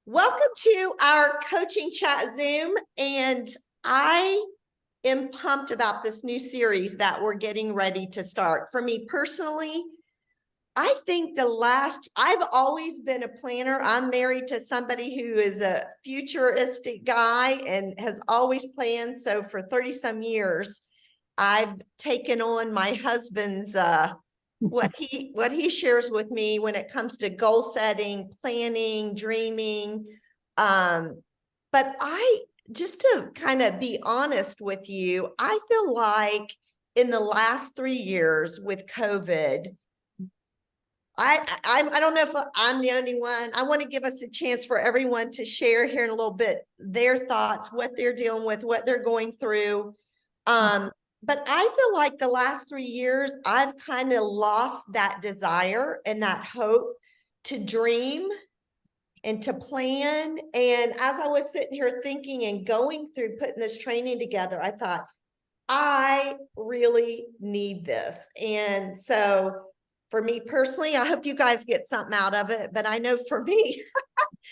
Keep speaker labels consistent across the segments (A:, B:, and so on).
A: Welcome to our coaching chat Zoom, and I am pumped about this new series that we're getting ready to start. For me personally, I think I've always been a planner. I'm married to somebody who is a futuristic guy and has always planned. So for 30 some years, I've taken on my husband's what he shares with me when it comes to goal setting, planning, dreaming. But just to kind of be honest with you, I feel like in the last 3 years with COVID, I don't know if I'm the only one. I want to give us a chance for everyone to share here in a little bit their thoughts, what they're dealing with, what they're going through. But I feel like the last 3 years, I've kind of lost that desire and that hope to dream and to plan. And as I was sitting here thinking and going through putting this training together, I thought, I really need this. And so for me personally, I hope you guys get something out of it. But I know for me,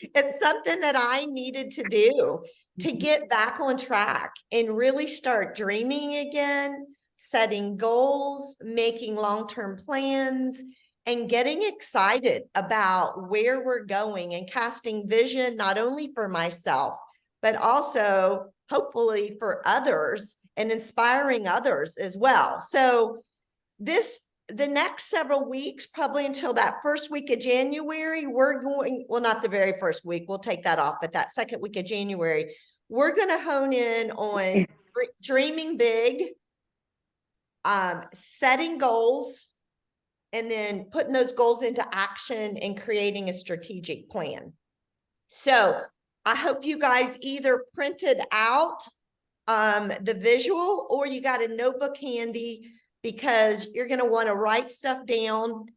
A: it's something that I needed to do to get back on track and really start dreaming again, setting goals, making long-term plans, and getting excited about where we're going and casting vision, not only for myself, but also hopefully for others and inspiring others as well. So the next several weeks, probably until that first week of January, well, not the very first week, we'll take that off, but that second week of January, we're going to hone in on dreaming big, setting goals, and then putting those goals into action and creating a strategic plan. So I hope you guys either printed out the visual or you got a notebook handy, because you're going to want to write stuff down.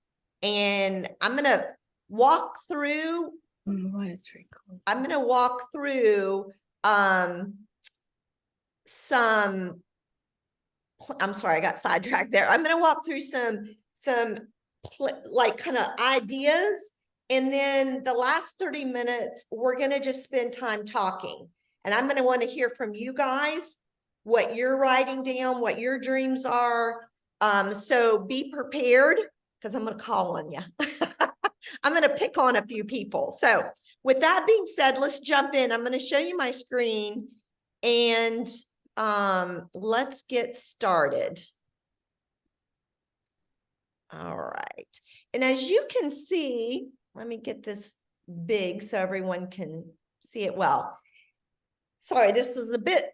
A: And I'm going to walk through. I'm going to walk through I'm sorry, I got sidetracked there. I'm going to walk through some like kind of ideas. And then the last 30 minutes, we're going to just spend time talking. And I'm going to want to hear from you guys, what you're writing down, what your dreams are. So be prepared, because I'm going to call on you. I'm going to pick on a few people. So with that being said, let's jump in. I'm going to show you my screen and let's get started. All right. And as you can see, let me get this big so everyone can see it well. Sorry, this is a bit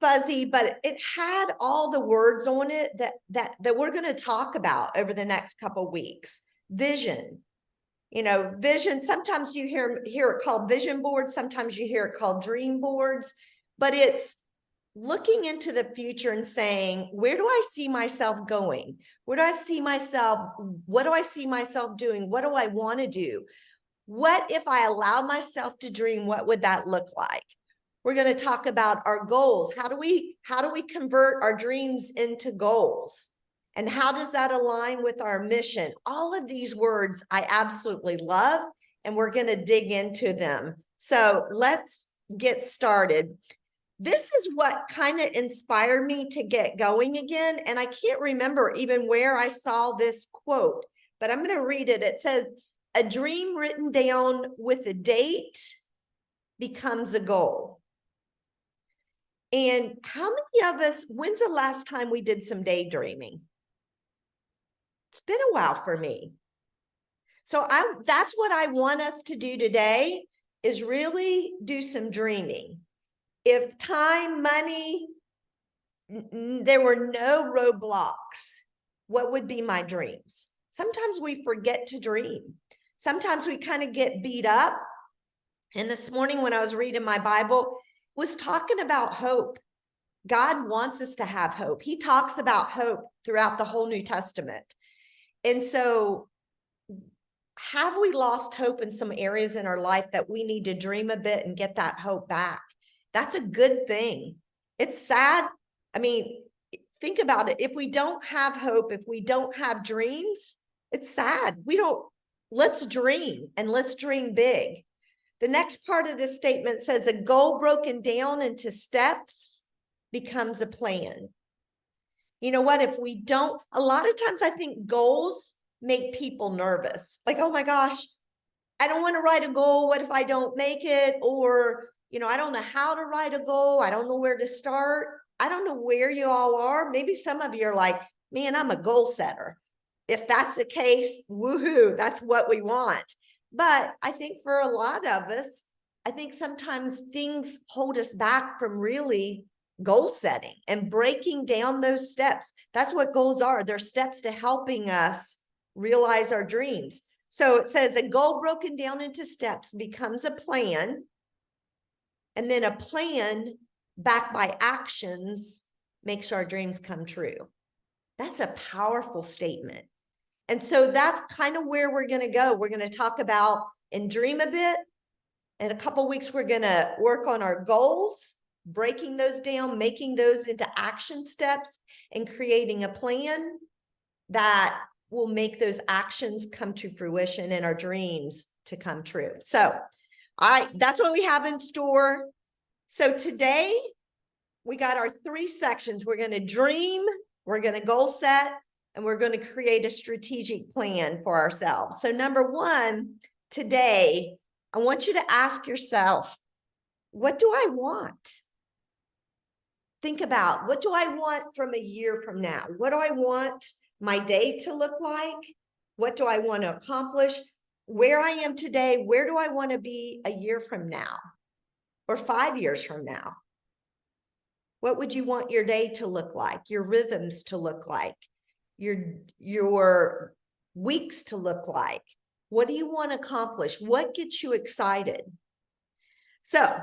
A: fuzzy, but it had all the words on it that we're going to talk about over the next couple of weeks. Vision, vision. Sometimes you hear it called vision boards. Sometimes you hear it called dream boards, but it's looking into the future and saying, where do I see myself going? Where do I see myself? What do I see myself doing? What do I want to do? What if I allow myself to dream? What would that look like? We're going to talk about our goals. How do we convert our dreams into goals? And how does that align with our mission? All of these words I absolutely love, and we're going to dig into them. So let's get started. This is what kind of inspired me to get going again. And I can't remember even where I saw this quote, but I'm going to read it. It says, a dream written down with a date becomes a goal. And how many of us, when's the last time we did some daydreaming? It's been a while for me. So that's what I want us to do today, is really do some dreaming. If time, money, there were no roadblocks, what would be my dreams? Sometimes we forget to dream. Sometimes we kind of get beat up. And this morning when I was reading my Bible, was talking about hope. God wants us to have hope. He talks about hope throughout the whole New Testament. And so have we lost hope in some areas in our life that we need to dream a bit and get that hope back? That's a good thing. It's sad. I mean, think about it. If we don't have hope, if we don't have dreams, it's sad. Let's dream, and let's dream big. The next part of this statement says a goal broken down into steps becomes a plan. You know what? If we don't, a lot of times I think goals make people nervous. Like, oh my gosh, I don't want to write a goal. What if I don't make it? Or, I don't know how to write a goal. I don't know where to start. I don't know where you all are. Maybe some of you are like, man, I'm a goal setter. If that's the case, woohoo, that's what we want. But I think for a lot of us, I think sometimes things hold us back from really goal setting and breaking down those steps. That's what goals are. They're steps to helping us realize our dreams. So it says a goal broken down into steps becomes a plan, and then a plan backed by actions makes our dreams come true. That's a powerful statement. And so that's kind of where we're going to go. We're going to talk about and dream a bit. In a couple of weeks, we're going to work on our goals, breaking those down, making those into action steps, and creating a plan that will make those actions come to fruition and our dreams to come true. So that's what we have in store. So today we got our 3 sections. We're going to dream, we're going to goal set, and we're going to create a strategic plan for ourselves. So number 1, today, I want you to ask yourself, what do I want? Think about, what do I want from a year from now? What do I want my day to look like? What do I want to accomplish? Where I am today, where do I want to be a year from now or 5 years from now? What would you want your day to look like, your rhythms to look like, your weeks to look like? What do you want to accomplish? What gets you excited? So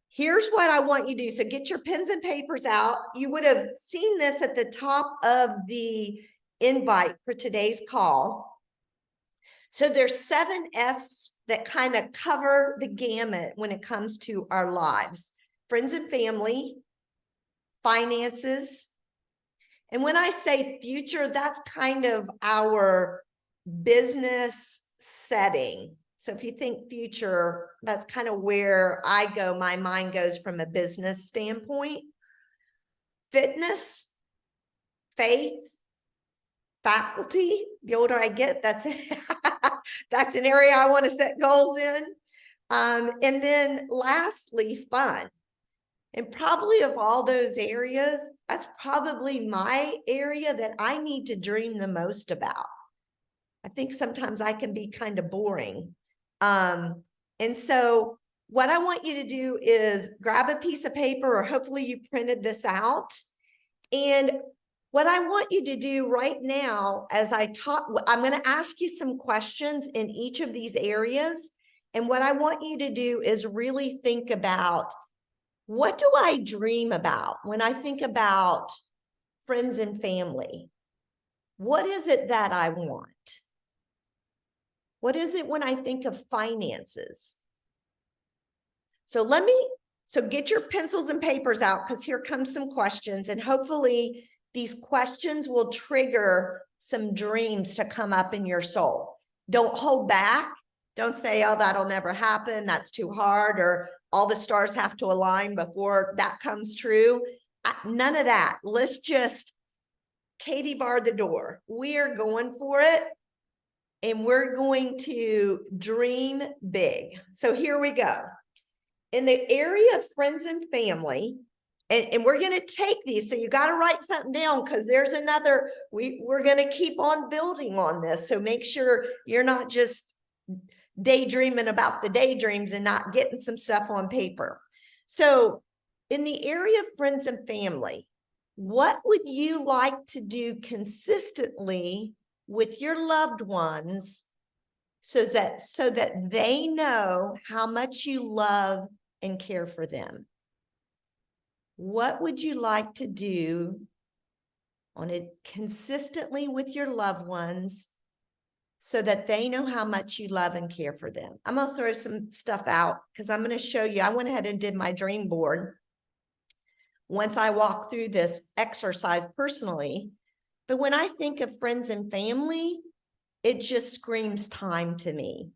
A: here's what I want you to do. So get your pens and papers out. You would have seen this at the top of the invite for today's call. So there's 7 F's that kind of cover the gamut when it comes to our lives: friends and family, finances. And when I say future, that's kind of our business setting. So if you think future, that's kind of where I go. My mind goes from a business standpoint. Fitness, faith, faculty. The older I get, that's that's an area I want to set goals in. And then lastly, fun. And probably of all those areas, that's probably my area that I need to dream the most about. I think sometimes I can be kind of boring. And so what I want you to do is grab a piece of paper, or hopefully you printed this out. And what I want you to do right now, as I talk, I'm going to ask you some questions in each of these areas. And what I want you to do is really think about, what do I dream about when I think about friends and family? What is it that I want? What is it when I think of finances? So get your pencils and papers out, because here comes some questions, and hopefully these questions will trigger some dreams to come up in your soul. Don't hold back. Don't say, oh, that'll never happen. That's too hard, or all the stars have to align before that comes true. None of that. Let's just Katie bar the door. We are going for it, and we're going to dream big. So here we go. In the area of friends and family, and we're going to take these, so you got to write something down, because there's another, we're going to keep on building on this. So make sure you're not just daydreaming about the daydreams and not getting some stuff on paper. So in the area of friends and family, what would you like to do consistently with your loved ones so that they know how much you love and care for them? What would you like to do on it consistently with your loved ones so that they know how much you love and care for them? I'm going to throw some stuff out, because I'm going to show you. I went ahead and did my dream board once I walk through this exercise personally. But when I think of friends and family, it just screams time to me.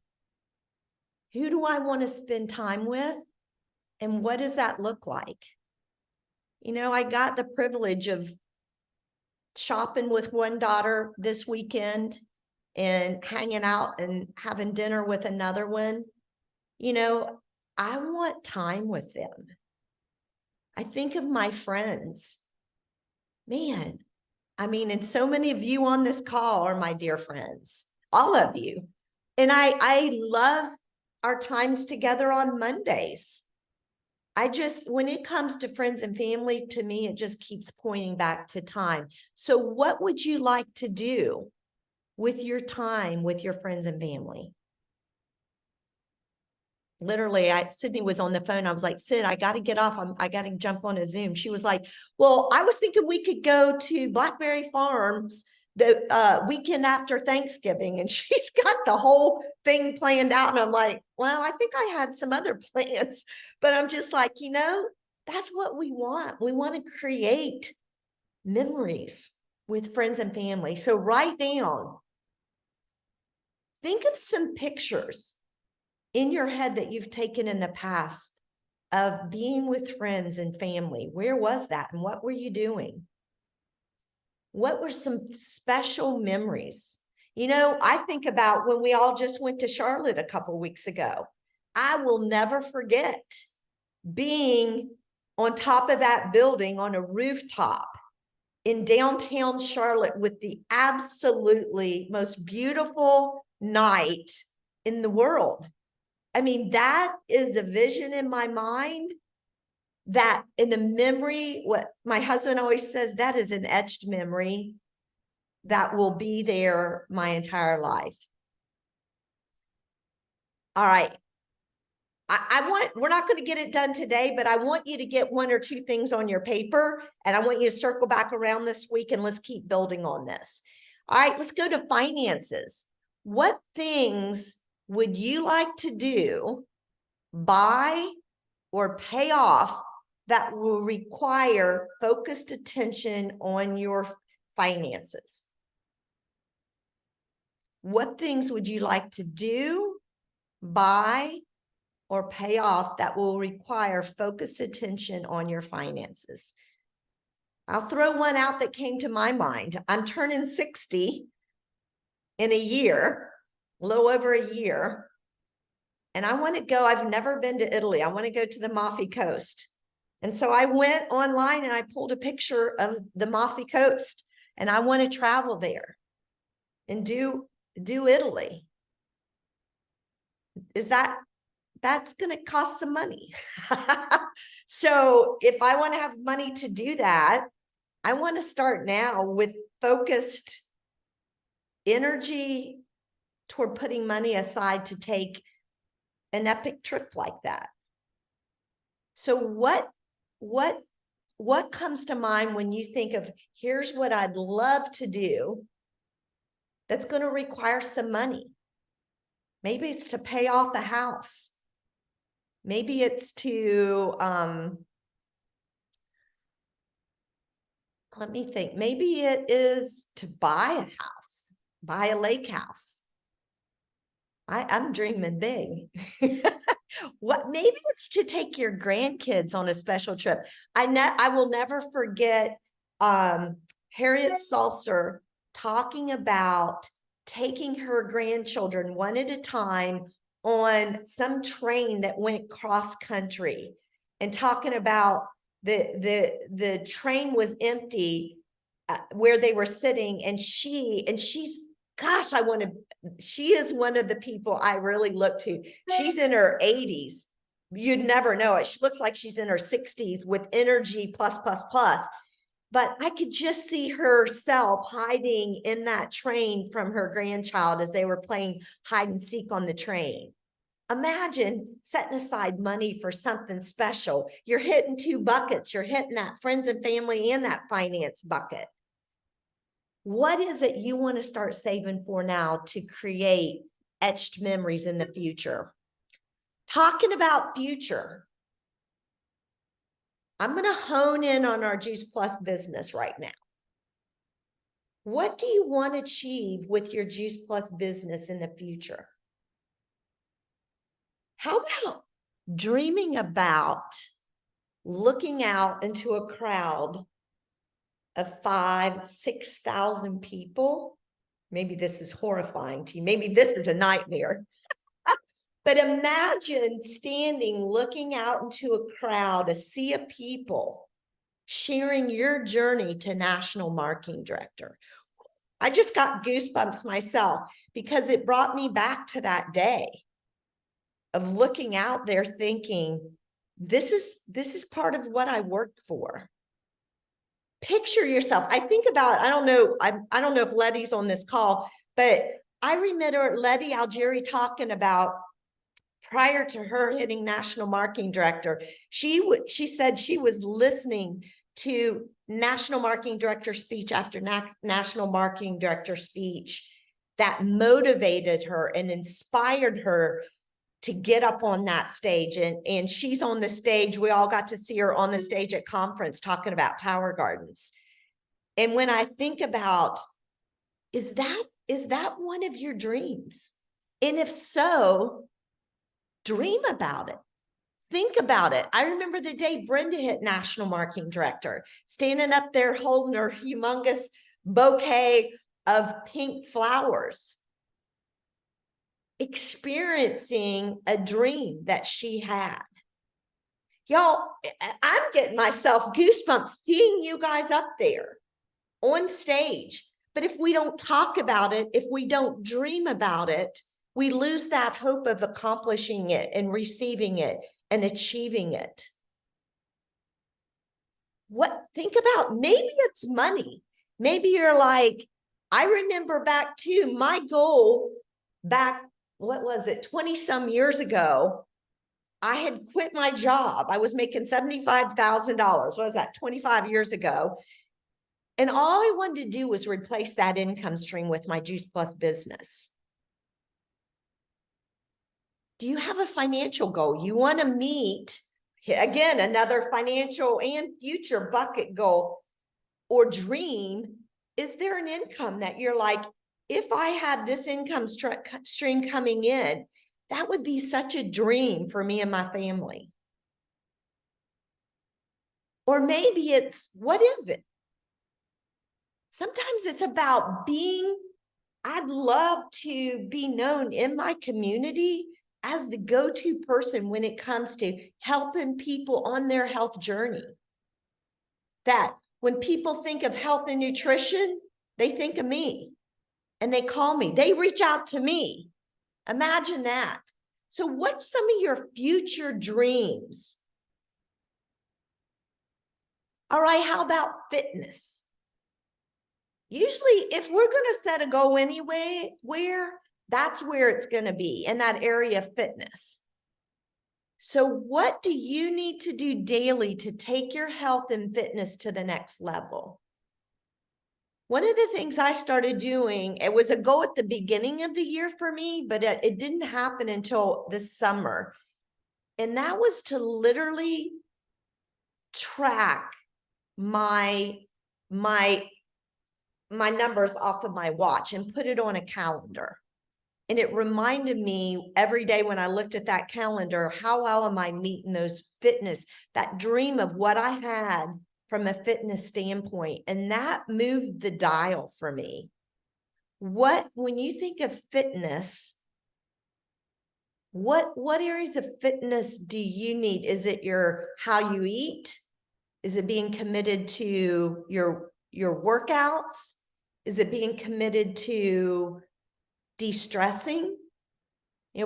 A: Who do I want to spend time with? And what does that look like? You know, I got the privilege of shopping with one daughter this weekend and hanging out and having dinner with another one. You know, I want time with them. I think of my friends. Man, I mean, and so many of you on this call are my dear friends, all of you. And I love our times together on Mondays. When it comes to friends and family, to me, it just keeps pointing back to time. So what would you like to do with your time with your friends and family? Literally, Sydney was on the phone. I was like, Sid, I got to get off. I got to jump on a Zoom. She was like, well, I was thinking we could go to Blackberry Farms the weekend after Thanksgiving. And she's got the whole thing planned out. And I'm like, well, I think I had some other plans, but I'm just like, you know, that's what we want. We want to create memories with friends and family. So write down, think of some pictures in your head that you've taken in the past of being with friends and family. Where was that? And what were you doing? What were some special memories? You know, I think about when we all just went to Charlotte a couple of weeks ago. I will never forget being on top of that building on a rooftop in downtown Charlotte with the absolutely most beautiful night in the world. I mean, that is a vision in my mind, that in a memory, what my husband always says, that is an etched memory that will be there my entire life. All right. We're not going to get it done today, but I want you to get one or two things on your paper, and I want you to circle back around this week and let's keep building on this. All right, let's go to finances. What things would you like to do, buy, or pay off that will require focused attention on your finances? What things would you like to do, buy, or pay off that will require focused attention on your finances? I'll throw one out that came to my mind. I'm turning 60 in a year, a little over a year. And I want to go. I've never been to Italy. I want to go to the Amalfi Coast. And so I went online and I pulled a picture of the Amalfi Coast, and I want to travel there and do Italy. That's going to cost some money. So if I want to have money to do that, I want to start now with focused energy toward putting money aside to take an epic trip like that. So what comes to mind when you think of, here's what I'd love to do that's going to require some money? Maybe it's to pay off the house. Maybe it's to, let me think. Maybe it is to buy a house, buy a lake house. I'm dreaming big. Maybe it's to take your grandkids on a special trip. I will never forget Harriet Salzer talking about taking her grandchildren one at a time on some train that went cross country, and talking about the train was empty where they were sitting, and she's, gosh, she is one of the people I really look to. She's in her 80s. You'd never know it. She looks like she's in her 60s with energy plus. But I could just see herself hiding in that train from her grandchild as they were playing hide and seek on the train. Imagine setting aside money for something special. You're hitting two buckets. You're hitting that friends and family and that finance bucket. What is it you want to start saving for now to create etched memories in the future? Talking about future, I'm going to hone in on our Juice Plus business right now. What do you want to achieve with your Juice Plus business in the future? How about dreaming about looking out into a crowd of 5,000-6,000 people? Maybe this is horrifying to you. Maybe this is a nightmare. But imagine standing, looking out into a crowd, a sea of people, sharing your journey to National Marketing Director. I just got goosebumps myself because it brought me back to that day of looking out there thinking, this is part of what I worked for. Picture yourself. I think about, I don't know if Letty's on this call, but I remember Letty Algieri talking about prior to her hitting National Marketing Director, she said she was listening to National Marketing Director speech after National Marketing Director speech that motivated her and inspired her to get up on that stage. And she's on the stage. We all got to see her on the stage at conference talking about Tower Gardens. And when I think about, is that one of your dreams? And if so, dream about it. Think about it. I remember the day Brenda hit National Marketing Director, standing up there holding her humongous bouquet of pink flowers, experiencing a dream that she had. Y'all, I'm getting myself goosebumps seeing you guys up there on stage. But if we don't talk about it, if we don't dream about it, we lose that hope of accomplishing it and receiving it and achieving it. Think about, maybe it's money. Maybe you're like, I remember back to my goal back, what was it, 20 some years ago. I had quit my job. I was making $75,000. What was that, 25 years ago? And all I wanted to do was replace that income stream with my Juice Plus business. Do you have a financial goal you want to meet? Again, another financial and future bucket goal or dream. Is there an income that you're like, if I had this income stream coming in, that would be such a dream for me and my family? Or maybe it's, what is it? Sometimes it's about I'd love to be known in my community as the go-to person when it comes to helping people on their health journey. That when people think of health and nutrition, they think of me and they call me, they reach out to me. Imagine that. So what's some of your future dreams? All right, how about fitness? Usually if we're going to set a goal anyway, that's where it's going to be, in that area of fitness. So what do you need to do daily to take your health and fitness to the next level? One of the things I started doing, it was a goal at the beginning of the year for me, but it didn't happen until this summer. And that was to literally track my numbers off of my watch and put it on a calendar. And it reminded me every day when I looked at that calendar, how well am I meeting those fitness, that dream of what I had from a fitness standpoint. And that moved the dial for me. When you think of fitness, what areas of fitness do you need? Is it how you eat? Is it being committed to your workouts? Is it being committed to de-stressing?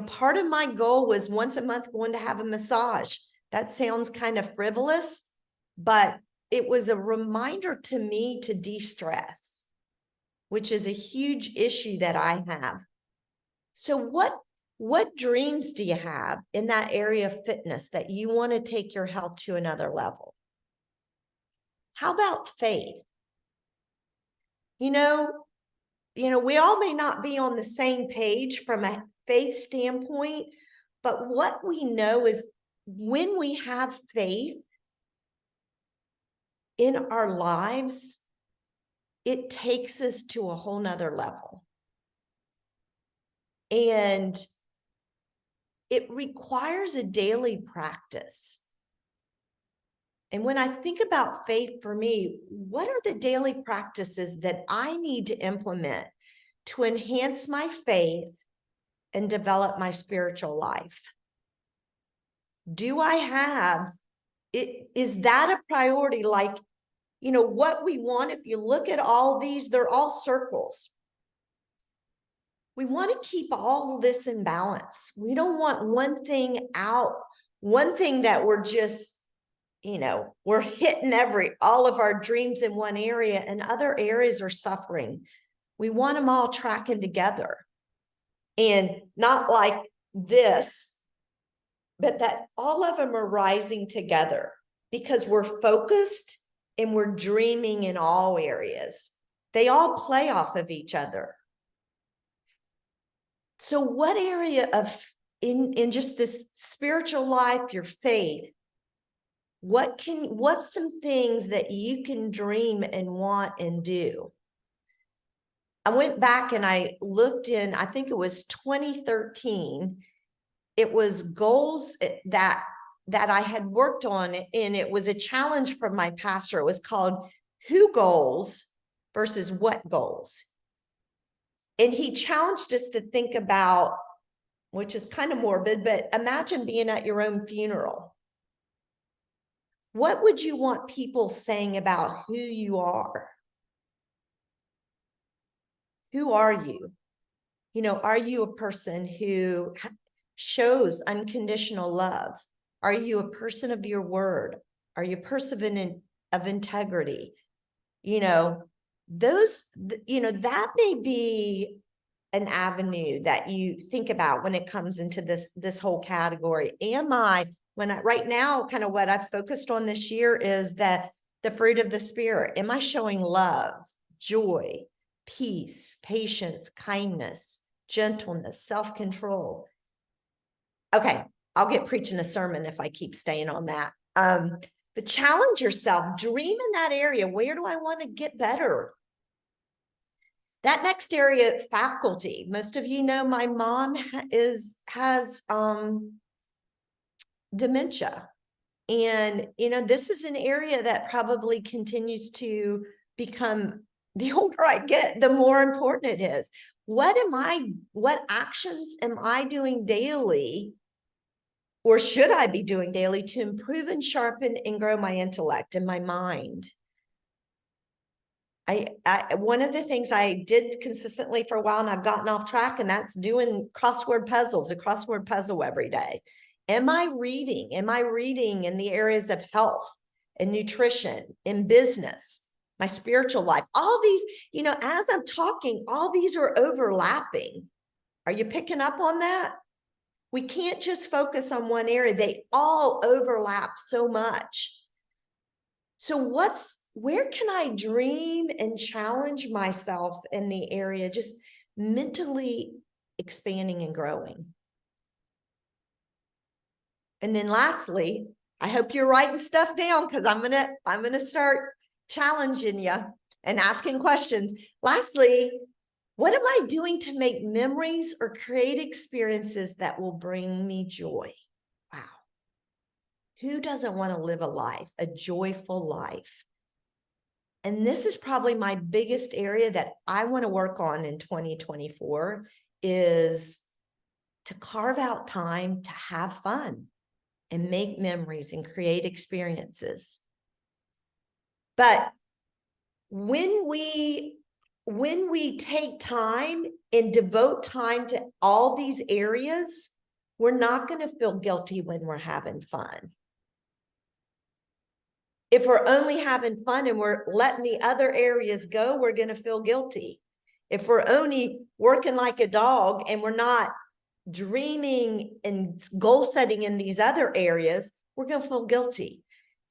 A: Part of my goal was once a month going to have a massage. That sounds kind of frivolous, but it was a reminder to me to de-stress, which is a huge issue that I have. So what dreams do you have in that area of fitness that you want to take your health to another level? How about faith? We all may not be on the same page from a faith standpoint, but what we know is when we have faith in our lives, it takes us to a whole nother level. And it requires a daily practice. And when I think about faith for me, what are the daily practices that I need to implement to enhance my faith and develop my spiritual life? Do I have it? Is that a priority? Like, what we want, if you look at all these, they're all circles. We want to keep all this in balance. We don't want one thing out, one thing that we're just, we're hitting all of our dreams in one area and other areas are suffering. We want them all tracking together, and not like this, but that all of them are rising together because we're focused and we're dreaming in all areas. They all play off of each other. So what area in just this spiritual life, your faith, what's some things that you can dream and want and do? I went back and I looked in, I think it was 2013. It was goals that I had worked on, and it was a challenge from my pastor. It was called Who Goals versus What Goals. And he challenged us to think about, which is kind of morbid, but imagine being at your own funeral. What would you want people saying about who you are? Who are you? Are you a person who shows unconditional love? Are you a person of your word? Are you a person of integrity? That may be an avenue that you think about when it comes into this whole category. Right now, kind of what I've focused on this year is that the fruit of the Spirit. Am I showing love, joy, peace, patience, kindness, gentleness, self-control? Okay, I'll get preaching a sermon if I keep staying on that. But challenge yourself, dream in that area. Where do I want to get better? That next area, faculty. Most of you know my mom has dementia. And, this is an area that probably continues to become, the older I get, the more important it is. What actions am I doing daily, or should I be doing daily, to improve and sharpen and grow my intellect and my mind? One of the things I did consistently for a while, and I've gotten off track, and that's doing a crossword puzzle every day. Am I reading? Am I reading in the areas of health and nutrition, in business, my spiritual life? All these, as I'm talking, all these are overlapping. Are you picking up on that? We can't just focus on one area. They all overlap so much. So where can I dream and challenge myself in the area, just mentally expanding and growing? And then lastly, I hope you're writing stuff down, because I'm gonna start challenging you and asking questions. Lastly, what am I doing to make memories or create experiences that will bring me joy? Wow. Who doesn't want to live a joyful life? And this is probably my biggest area that I want to work on in 2024, is to carve out time to have fun and make memories and create experiences. But when we take time and devote time to all these areas, we're not going to feel guilty when we're having fun. If we're only having fun and we're letting the other areas go, we're going to feel guilty. If we're only working like a dog and we're not dreaming and goal setting in these other areas, we're going to feel guilty.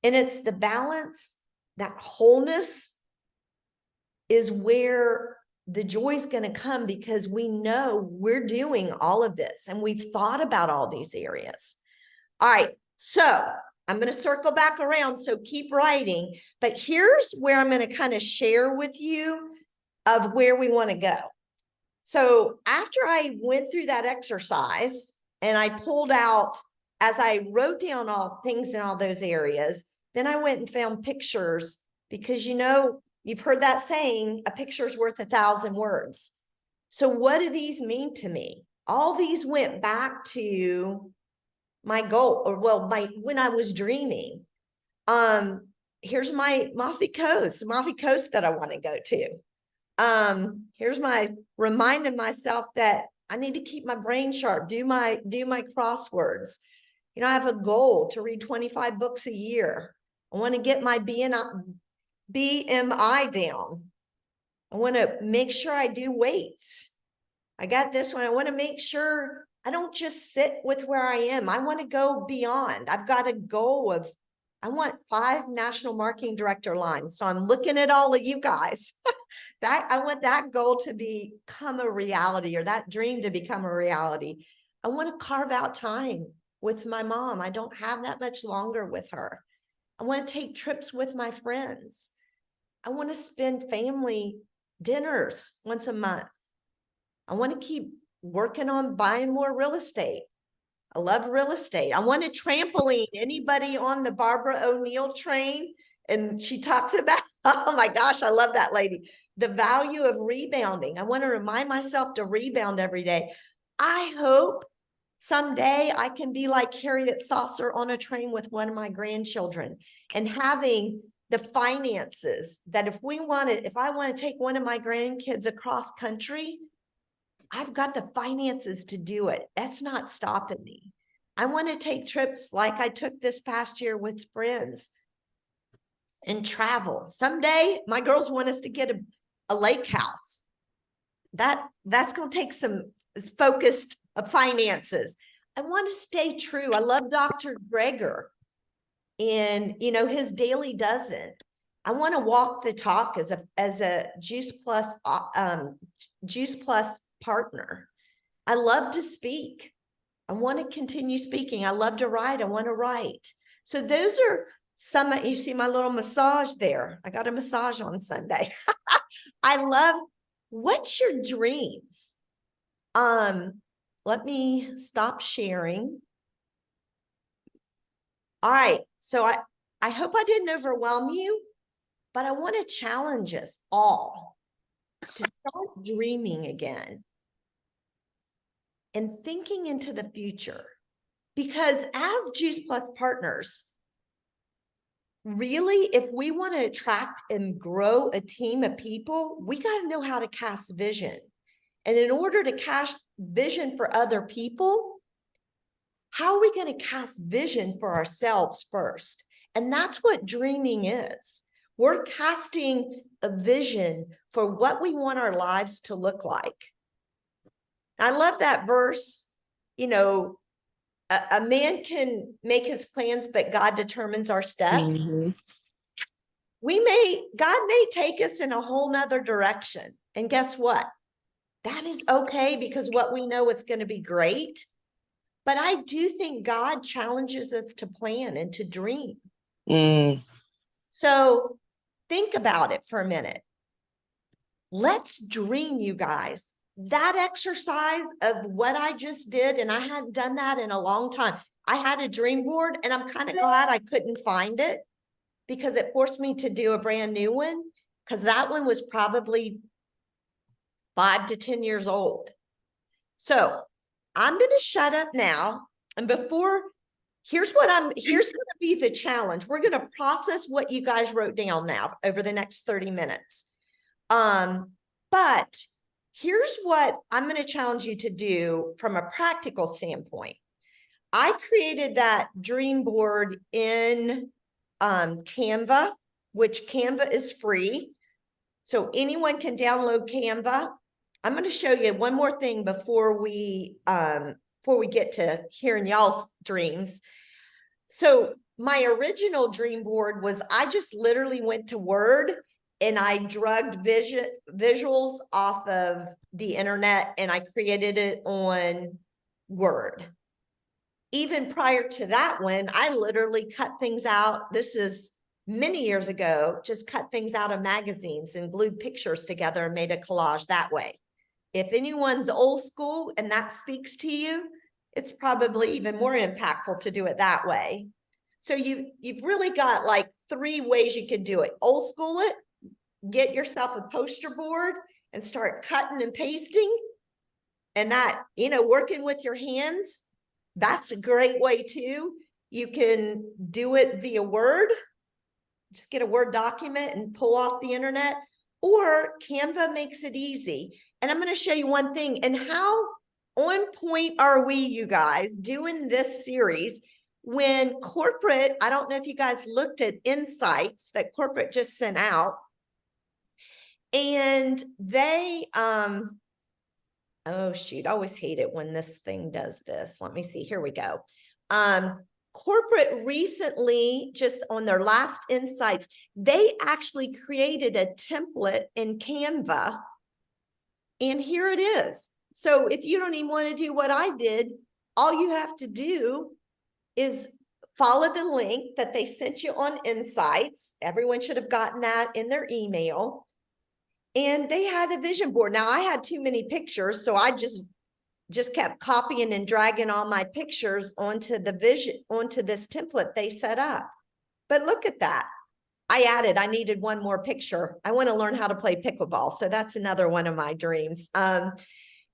A: And it's the balance, that wholeness is where the joy is going to come, because we know we're doing all of this and we've thought about all these areas. All right, so I'm going to circle back around, so keep writing. But here's where I'm going to kind of share with you of where we want to go. So after I went through that exercise, and I pulled out, as I wrote down all things in all those areas, then I went and found pictures, because you've heard that saying, a picture's worth 1,000 words. So what do these mean to me? All these went back to my goal, or when I was dreaming. Here's my Moffy Coast that I want to go to. Here's my reminding myself that I need to keep my brain sharp, do my crosswords. I have a goal to read 25 books a year. I want to get my BMI down. I want to make sure I do weights. I got this one. I want to make sure I don't just sit with where I am. I want to go beyond. I've got a goal of, I want 5 national marketing director lines. So I'm looking at all of you guys. I want that goal to become a reality, or that dream to become a reality. I want to carve out time with my mom. I don't have that much longer with her. I want to take trips with my friends. I want to spend family dinners once a month. I want to keep working on buying more real estate. I love real estate. I want a trampoline. Anybody on the Barbara O'Neill train? And she talks about, oh my gosh, I love that lady. The value of rebounding. I want to remind myself to rebound every day. I hope someday I can be like Harriet Saucer on a train with one of my grandchildren, and having the finances that if I want to take one of my grandkids across country, I've got the finances to do it. That's not stopping me. I want to take trips like I took this past year with friends and travel. Someday my girls want us to get a lake house. That's going to take some focused finances. I want to stay true. I love Dr. Greger and his daily dozen. I want to walk the talk as a Juice Plus partner. I love to speak. I want to continue speaking. I love to write. I want to write. So those are some. You see my little massage there. I got a massage on Sunday. I love. What's your dreams? Let me stop sharing. All right. So I hope I didn't overwhelm you, but I want to challenge us all to start dreaming again and thinking into the future. Because as Juice Plus partners, really, if we want to attract and grow a team of people, we got to know how to cast vision. And in order to cast vision for other people, how are we going to cast vision for ourselves first? And that's what dreaming is. We're casting a vision for what we want our lives to look like. I love that verse, a man can make his plans, but God determines our steps.
B: Mm-hmm.
A: God may take us in a whole nother direction. And guess what? That is okay, because what we know, it's going to be great. But I do think God challenges us to plan and to dream. So think about it for a minute. Let's dream, you guys. That exercise of what I just did, and I hadn't done that in a long time. I had a dream board, and I'm kind of glad I couldn't find it, because it forced me to do a brand new one, because that one was probably 5 to 10 years old. So I'm going to shut up now. And here's going to be the challenge. We're going to process what you guys wrote down now over the next 30 minutes. But here's what I'm going to challenge you to do from a practical standpoint. I created that dream board in Canva, which Canva is free. So anyone can download Canva. I'm going to show you one more thing before we get to hearing y'all's dreams. So my original dream board was, I just literally went to Word and I drugged visuals off of the internet, and I created it on Word. Even prior to that one, I literally cut things out. This is many years ago, just cut things out of magazines and glued pictures together and made a collage that way. If anyone's old school and that speaks to you, it's probably even more impactful to do it that way. So you've really got like 3 ways you could do it. Old school it, get yourself a poster board and start cutting and pasting. And that, working with your hands, that's a great way too. You can do it via Word, just get a Word document and pull off the internet, or Canva makes it easy. And I'm going to show you one thing. And how on point are we, you guys, doing this series when corporate, I don't know if you guys looked at insights that corporate just sent out, and they, oh shoot, I always hate it when this thing does this. Let me see, here we go. Corporate recently, just on their last insights, they actually created a template in Canva, and here it is. So if you don't even want to do what I did, all you have to do is follow the link that they sent you on Insights. Everyone should have gotten that in their email. And they had a vision board. Now I had too many pictures, so I just kept copying and dragging all my pictures onto this template they set up. But look at that. I needed one more picture. I want to learn how to play pickleball. So that's another one of my dreams.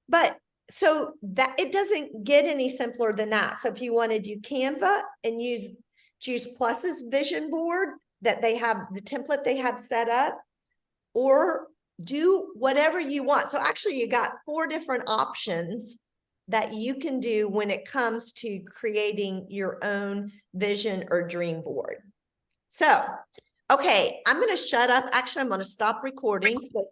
A: But so that it doesn't get any simpler than that. So if you want to do Canva and choose Plus's vision board that they have, the template they have set up, or do whatever you want. So actually you got 4 different options that you can do when it comes to creating your own vision or dream board. So, okay, I'm going to shut up. Actually, I'm going to stop recording. So